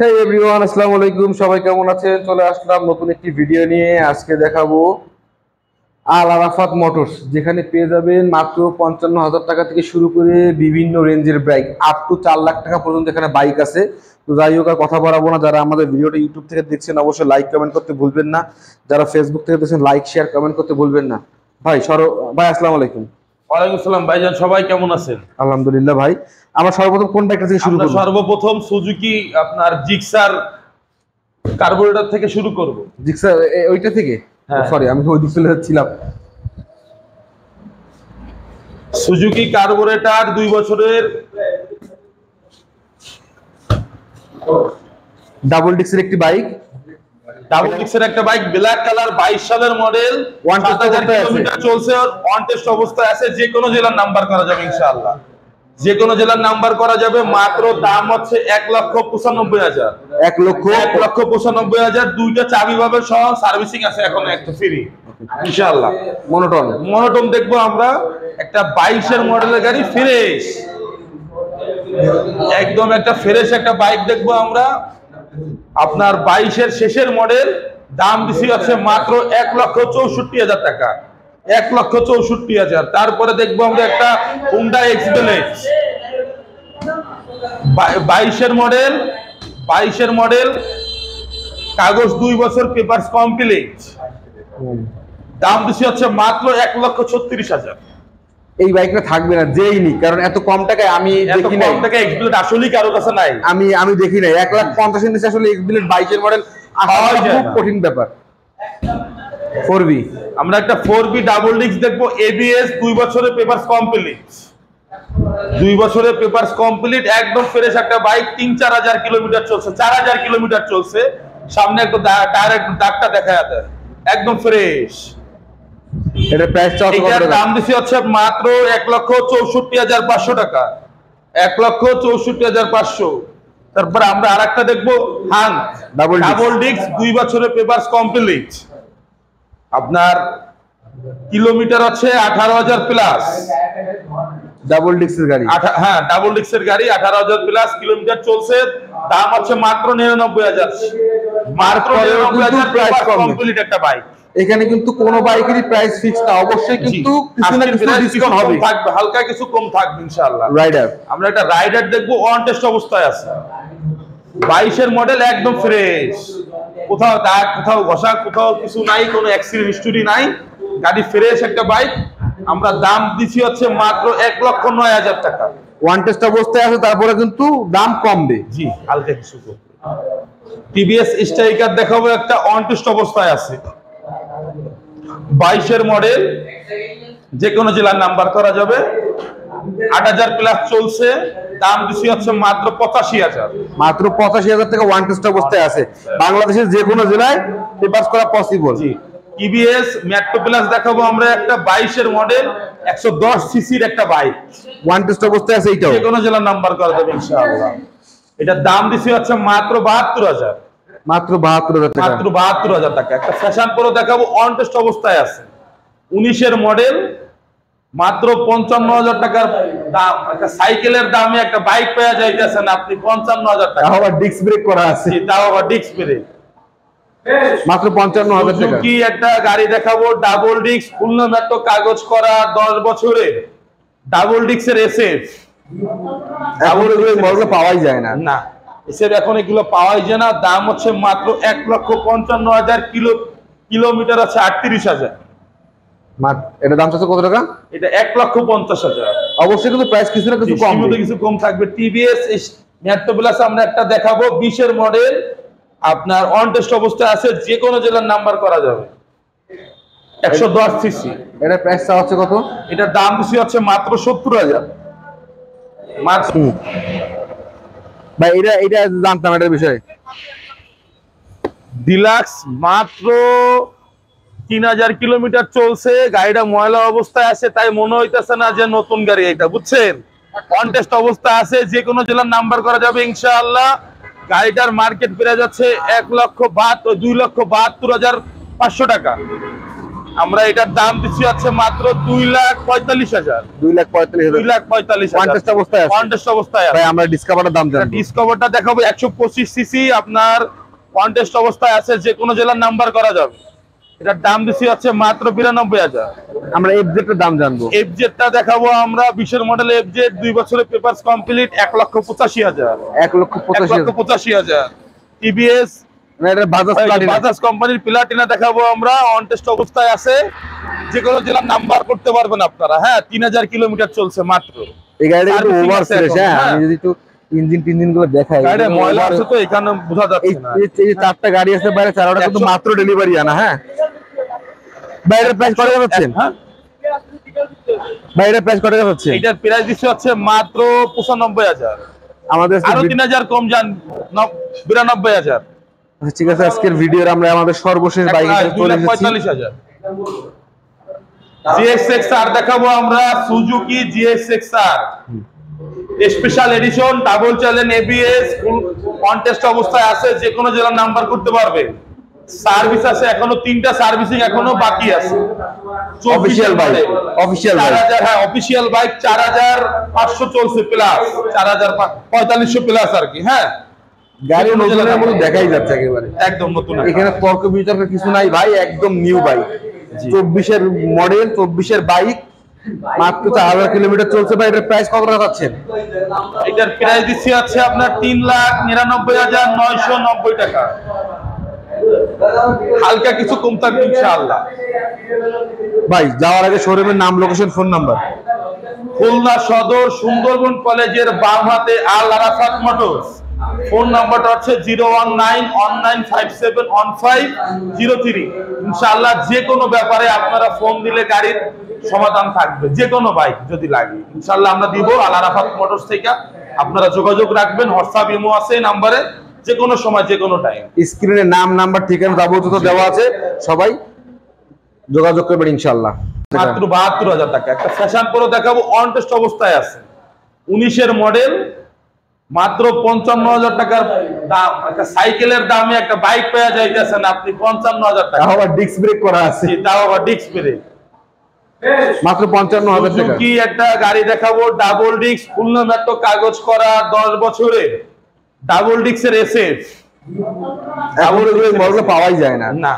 হেই everyone, আসসালামু আলাইকুম। সবাই কেমন আছেন? চলে আসলাম নতুন একটি ভিডিও নিয়ে। আজকে দেখাবো আল আরাফাত মোটরস, যেখানে পেয়ে যাবেন মাত্র 55,000 টাকা থেকে শুরু করে বিভিন্ন রেঞ্জের বাইক, আপ টু 4 লাখ টাকা পর্যন্ত এখানে বাইক আছে। তো যাই হোক, আর কথা বাড়াবো না। যারা আমাদের ভিডিওটা ইউটিউব থেকে দেখছেন অবশ্যই লাইক কমেন্ট করতে ভুলবেন না। যারা ফেসবুক থেকে দেখছেন লাইক শেয়ার কমেন্ট করতে ভুলবেন না। ভাই আসসালামু আলাইকুম। ওয়ালাইকুম আসসালাম ভাইজান, সবাই কেমন আছেন? আলহামদুলিল্লাহ ভাই। আমরা সর্বপ্রথম কোন বাইকটা থেকে শুরু করব? সর্বপ্রথম সুজুকি আপনার জিক্সার কার্বোরেটর থেকে শুরু করব। জিক্সার ওইটা থেকে? হ্যাঁ। সরি, আমি ওই দিকে চলে যাচ্ছিলাম। সুজুকি কার্বোরেটর 2 বছরের ডাবল ডিক্সের একটি বাইক, ডাবল ডিক্সের একটা বাইক, ব্ল্যাক কালার, 22 সালের মডেল, 7000 কিলোমিটার চলছে, অন টেস্ট অবস্থায় আছে। যে কোনো জেলার নাম্বার করা যাবে ইনশাআল্লাহ, যে কোনো জেলার নাম্বার করা যাবে। মাত্র দাম হচ্ছে 1,95,000। 1,95,000। দুইটা চাবি পাবে সহ, সার্ভিসিং আছে এখন একটা ফ্রি ইনশাআল্লাহ। মনোটন দেখবো আমরা, একটা 22 এর মডেলের গাড়ি, ফ্রেশ একদম একটা ফ্রেশ একটা বাইক দেখবো আমরা। আপনার 22 এর শেষের মডেল, দাম বেশি আছে মাত্র 1,64,000 টাকা, 1,64,000। তারপরে দেখবো আমরা একটা হুন্ডা এক্সপ্লেনেট, 22 এর মডেল, কাগজ 2 বছর, পেপারস কমপ্লিট, দাম বেশি হচ্ছে মাত্র 1,36,000। এই বাইকটা থাকবে না যেই নি, কারণ এত কম টাকায় আমি দেখি নাই। কম টাকায় এক্সপ্লেনেট আসলেই কারো কাছে নাই, আমি দেখি নাই। 1,50,000 এর নিচে আসলে এক্সপ্লেনেট 22 এর মডেল খুব কঠিন ব্যাপার। 4B, আমরা একটা 4B ডাবল ডিস্ক দেখবো, এবিএস, 2 বছরের পেপারস কমপ্লিট, 2 বছরের পেপারস কমপ্লিট, একদম ফ্রেশ একটা বাইক। 3-4 হাজার কিলোমিটার চলছে, 4,000 কিলোমিটার চলছে। সামনে একটু ডাইরেক্ট দাগটা দেখা যাবে, একদম ফ্রেশ। এটা প্রাইসটা কত? এটার দাম দিছি হচ্ছে মাত্র 1,64,500 টাকা, 1,64,500। তারপর আমরা আরেকটা দেখবো, হান ডাবল ডিস্ক, 2 বছরের পেপারস কমপ্লিট, আপনার কিলোমিটার আছে 18,000 প্লাস। ডাবল ডিস্কের গাড়ি, হ্যাঁ ডাবল ডিস্কের গাড়ি, 18,000 প্লাস কিলোমিটার চলছে। দাম আছে মাত্র 99,000, মাত্র 99,000 প্রাইস কমপ্লিট একটা বাইক। এখানে কিন্তু কোনো বাইকেরই প্রাইস ফিক্স না, অবশ্যই কিন্তু কিছু না কিছু ডিসকাউন্ট হবে, থাকবে, হালকা কিছু কম থাকবে ইনশাআল্লাহ। রাইডার, আমরা একটা রাইডার দেখবো, অন টেস্ট অবস্থায় আছে, 22 এর মডেল, একদম ফ্রেশ, কোথাও দাগ, কোথাও ঘষা, কোথাও কিছু নাই, কোনো অ্যাক্সিডেন্ট হিস্টরি নাই, গাড়ি ফ্রেশ একটা বাইক। আমরা দাম দিচ্ছি হচ্ছে মাত্র 1,09,000 টাকা, ওয়ান টেস্ট অবস্থায় আছে, তারপরে কিন্তু দাম কমবে। জি, হালকা কিছু কমবে। টিভিএস স্ট্রাইকার দেখাবো, একটা অন টেস্ট অবস্থায় আছে, 22 এর মডেল, যে কোনো জেলার নাম্বার করা যাবে, 8,000 প্লাস চলছে। দাম বেশি হচ্ছে মাত্র 85,000, মাত্র 85,000 টাকা ওয়ান টেস্ট অবস্থায় আছে। বাংলাদেশের যে কোনো জেলায় পেপারস করা পসিবল। জি, টিভিএস মেট্রো প্লাস দেখাবো আমরা, একটা 22 এর মডেল, 110 সিসির একটা বাইক, ওয়ান টেস্ট অবস্থায় আছে, এইটাও যে কোনো জেলার নাম্বার করা যাবে ইনশাআল্লাহ। এটার দাম বেশি হচ্ছে মাত্র 72,000, মাত্র 72,000 টাকা, মাত্র 72,000 টাকা। একটা ফ্যাশন প্রো দেখাবো, অন টেস্ট অবস্থায় আছে, 19 এর মডেল, মাত্র 55,000 টাকার দাম। একটা সাইকেলের দামে একটা বাইক পেয়ে যাইতেছেন আপনি 55,000 টাকা, আবার ডিস্ক ব্রেক করা আছে, তাও আবার ডিস্ক ব্রেক, মাত্র 55,000 টাকা। কি একটা গাড়ি দেখাবো, ডাবল ডিস্ক, খুলনা মেট্রো, কাগজ করা, 10 বছরের ডাবল ডিস্কের এসএফ। মডেল পাওয়াই যায় না, না এসএফ এখন এগুলো পাওয়াই যায় না। দাম হচ্ছে মাত্র 1,55,000, কিলোমিটার আছে 38,000। এটা দাম চাচ্ছে কত টাকা? এটা 1,50,000। অবশ্যই কিন্তু প্রাইস কিছু না কিছু কম, কিছু কম থাকবে। টিভিএস মেট্রো প্লাস আমরা একটা দেখাবো, 20 এর মডেল, আপনার অন টেস্ট অবস্থায় আছে, যে কোনো জেলার নাম্বার করা যাবে, 110 সিসি। এটা প্রাইস হচ্ছে কত? এটার দাম বেশি হচ্ছে মাত্র 70,000। মাত্র ভাই এটা জানতাম এটার বিষয়ে। ডিলাক্স, মাত্র 3,000 কিলোমিটার চলছে, গাড়িটা ময়লা অবস্থায় আছে, তাই মনে হইতেছে না যে নতুন গাড়ি এটা, বুঝছেন। অন টেস্ট অবস্থা আছে, যে কোনো জেলার নাম্বার করা যাবে ইনশাআল্লাহ। গাড়িটার মার্কেট প্রাইস যাচ্ছে 2,72,500 টাকা, আমরা এটার দাম দিচ্ছি আছে মাত্র 2,45,000। 2,45,000। 2,45,000 কন্টেস্ট অবস্থায় আছে। কন্টেস্ট অবস্থায় আছে। ভাই আমরা ডিসকভারটার দাম জানবো। ডিসকভারটা দেখাবো 125 সিসি, আপনার কন্টেস্ট অবস্থায় আছে, যে কোনো জেলার নাম্বার করা যাবে। এটার দাম দিচ্ছি আছে মাত্র 92,000। আমরা এফজেড এর দাম জানবো। এফজেডটা দেখাবো আমরা 20 মডেল এফজেড, 2 বছরের পেপারস কমপ্লিট, 1,85,000। 1,85,000। টিভিএস না এটা বাজাজ প্লাটিনা। বাজাজ কোম্পানির প্লাটিনা দেখাবো আমরা, অন টেস্ট অবস্থায় আছে, যে কোনো জেলার নাম্বার করতে পারবেন আপনারা। হ্যাঁ, 3000 কিলোমিটার চলছে মাত্র। এই গাড়িটা একটু ওভার ফ্রেশ। হ্যাঁ, আমি যদি একটু ইঞ্জিন গুলো দেখাই, গাড়িটা ময়লা আছে তো এখানে বোঝা যাচ্ছে না। এই যে চারটা গাড়ি আছে বাইরে, চারটা কিন্তু মাত্র ডেলিভারি আনা। হ্যাঁ, বাইরের প্রাইস কত যাচ্ছেন? হ্যাঁ, বাইরের প্রাইস কত যাচ্ছে? এটার প্রাইস দিচ্ছে হচ্ছে মাত্র 95,000। আমাদের আরো 3000 কম যান, 92,000। ঠিক আছে, আজকের ভিডিওর আমরা আমাদের সর্বশেষ বাইক চলে এসেছি। 45,000। GSX-R দেখাবো আমরা, Suzuki GSX-R special edition, double channel ABS, contest অবস্থায় আছে, যে কোনো জেলার নাম্বার করতে পারবে। সার্ভিস আছে এখনো 3টা সার্ভিসিং এখনো বাকি আছে। Official bike, official bike. 4000, হ্যাঁ অফিশিয়াল বাইক 4500 চলছে প্লাস, 4500 প্লাস আর কি। হ্যাঁ, গাড়ি নতুনের মতো দেখাই যাচ্ছে একেবারে, একদম নতুন। এখানে তর্ক বিতর্ক কিছু নাই ভাই, একদম নিউ বাইক। 24-এর মডেল, 24-এর বাইক, মাত্র 4000 কিলোমিটার চলছে। ভাই এটার প্রাইস কত টাকা পাচ্ছেন? এটার প্রাইস দিচ্ছি আছে আপনার 3,99,990 টাকা। হালকা কিছু কম থাকবে ইনশাআল্লাহ। ভাই যাওয়ার আগে শোরুমের নাম, লোকেশন, ফোন নাম্বার। খুলনা সদর সুন্দরবন কলেজের বাম হাতে আল আরাফাত মোটরস। ফোন নাম্বারটা হচ্ছে 01919571503। ইনশাআল্লাহ যে কোনো ব্যাপারে আপনারা ফোন দিলে গাড়ির সমাধান থাকবে, যে কোনো বাইক যদি লাগে ইনশাআল্লাহ আমরা দিব। আল আরাফাত মোটরস থেকে আপনারা যোগাযোগ রাখবেন, হোয়াটসঅ্যাপ ইমো আছে এই নাম্বারে, যে কোনো সময় যে কোনো টাইম। স্ক্রিনে নাম, নাম্বার, ঠিকানা যাবতীয় দেওয়া আছে, সবাই যোগাযোগ করবেন ইনশাআল্লাহ। মাত্র 72,000 টাকা। একটা ফ্যাশন প্রো দেখাবো, অন টেস্ট অবস্থায় আছে, 19-এর মডেল, মাত্র 55,000 টাকার দাম। একটা সাইকেলের দামে একটা বাইক পেয়ে যাইতেছেন আপনি 55,000 টাকা। আবার ডিস্ক ব্রেক করা আছে, তাও আবার ডিস্ক ব্রেক, মাত্র 55,000 টাকা। সুজুকি একটা গাড়ি দেখাবো, ডাবল ডিস্ক, খুলনা মেট্রো কাগজ করা, 10 বছরে ডাবল ডিস্কের এসএফ। এখন এগুলো মডেল পাওয়াই যায় না। না,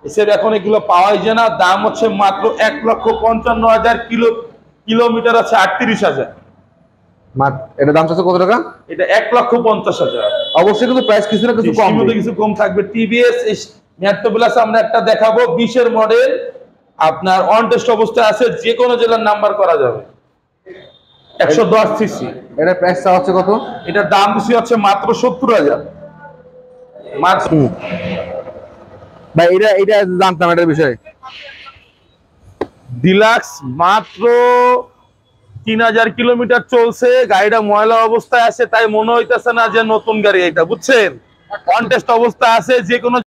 এসএফ এখন এগুলো পাওয়াই যায় না। দাম হচ্ছে মাত্র 1,55,000, কিলোমিটার আছে 38,000। এটা দাম চাচ্ছে কত টাকা? এটা 1,50,000। অবশ্যই কিন্তু প্রাইস কিছু না কিছু কম, কিছু কম থাকবে। টিভিএস মেট্রো প্লাস আমরা একটা দেখাবো, 20-এর মডেল, আপনার অন টেস্ট অবস্থায় আছে, যে কোনো জেলার নাম্বার করা যাবে, 110 সিসি। এটা প্রাইস চাওয়া হচ্ছে কত? এটার দাম বেশি হচ্ছে মাত্র 70,000। মাত্র ভাই এটা জানতাম এটার বিষয়ে। ডিলাক্স মাত্র 3000 কিলোমিটার চলছে, গাড়িটা ময়লা অবস্থায় আছে, তাই মনে হইতেছে না যে নতুন গাড়ি এটা, বুঝছেন? কন্টেস্ট অবস্থা আছে, যে কোনো